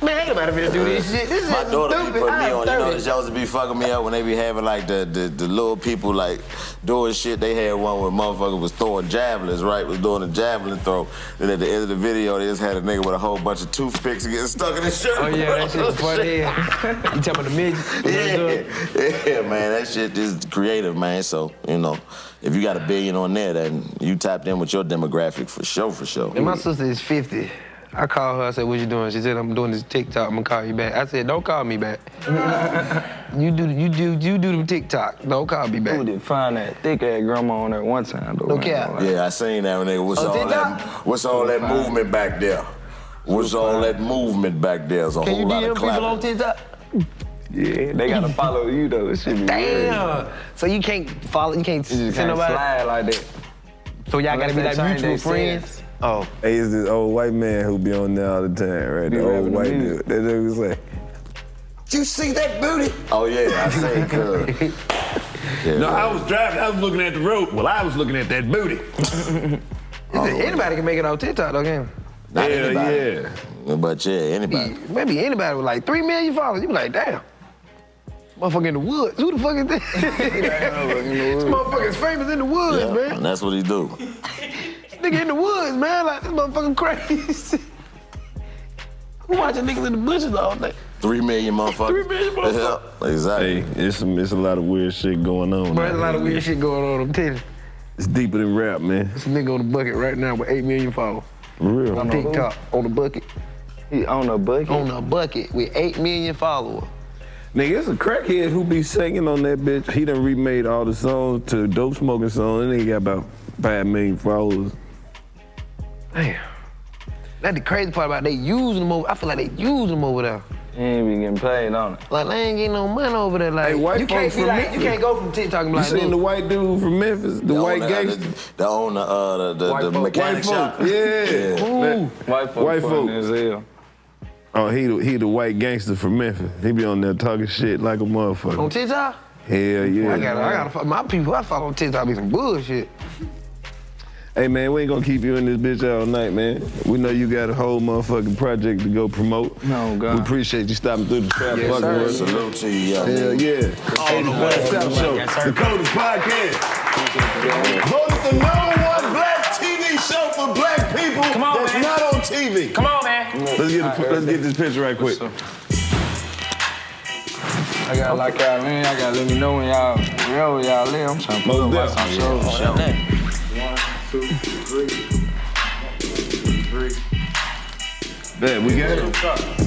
Man, ain't nobody finna do this shit. This My is daughter be stupid. putting me I'm on. You know, 30. the shows be fucking me up when they be having like the little people like doing shit. They had one where motherfucker was throwing javelins, right? Was doing a javelin throw. Then at the end of the video, they just had a nigga with a whole bunch of toothpicks getting stuck in his shirt. Oh yeah, that shit was funny. You talking about the midget? Yeah, man, that shit is creative, man. So, you know, if you got 1 billion on there, then you tapped in with your demographic for sure, for sure. And my sister is 50. I called her, I said, what you doing? She said, I'm doing this TikTok, I'm gonna call you back. I said, don't call me back. You do them TikTok, don't call me back. Who did find that thick ass grandma on there one time though? No man. cap. Yeah, I seen that nigga. What's all that movement back there? What's all that movement back there? There's a Can whole you lot DM of people on clapping. TikTok? Yeah, they gotta follow you though. It should be weird. Damn. So you can't follow, you can't You send just can't nobody? slide like that. So y'all gotta be Unless like they change mutual their friends? sense. Oh. Hey, it's this old white man who be on there all the time, right? Be The old rapping white the dude. music. That dude was like, You see that booty? Oh yeah, I seen cuz. Yeah, No, I was driving, I was looking at the road. Well, I was looking at that booty. Anybody can make it on TikTok though, can Not hell anybody. yeah. But yeah, anybody. Maybe anybody with like 3 million followers, you be like, damn. Motherfucker in the woods. Who the fuck is this? This motherfucker's famous in the woods, Yeah, man. and that's what he do. This nigga in the woods, man. Like, this motherfucker crazy. Who watching niggas in the bushes all day? 3 million motherfuckers. 3 million motherfuckers. Yeah, exactly. Hey, it's a lot of weird shit going on. Bro, there's a man. lot of weird shit going on. I'm telling you. It's deeper than rap, man. This nigga on the bucket right now with 8 million followers. For real. On TikTok, on the bucket. He on a bucket. On the bucket with 8 million followers. Nigga, it's a crackhead who be singing on that bitch. He done remade all the songs to dope smoking songs, and he got about 5 million followers. Damn. That's the crazy part about it. They using them over. I feel like they using them over there. He ain't be getting paid on it. Like they ain't getting no money over there. Like Hey, white you can't folks be from like Memphis. you can't go from TikTok and be You like, seen the look, white dude from Memphis, the white gangster? The owner of the mechanic shop. Yeah. Ooh. White folk White folk. funny as hell. Oh, he the white gangster from Memphis. He be on there talking shit like a motherfucker. on TikTok? Hell yeah. I gotta my people I follow on TikTok be some bullshit. Hey man, we ain't gonna keep you in this bitch all night, man. We know you got a whole motherfucking project to go promote. No, God. We appreciate you stopping through the trap. Yes, fucking sir. with us. Salute to you, young Hell nigga. yeah. 85 South Show, the Coldest Podcast. Voted the #1 black TV show for black people on, that's man. not on TV. Come on, man. Let's get this picture right quick. I gotta like y'all, man. I gotta let me know when y'all live. I'm trying to put up Most my definitely. show. That. 1, 2, 3. There, we got it.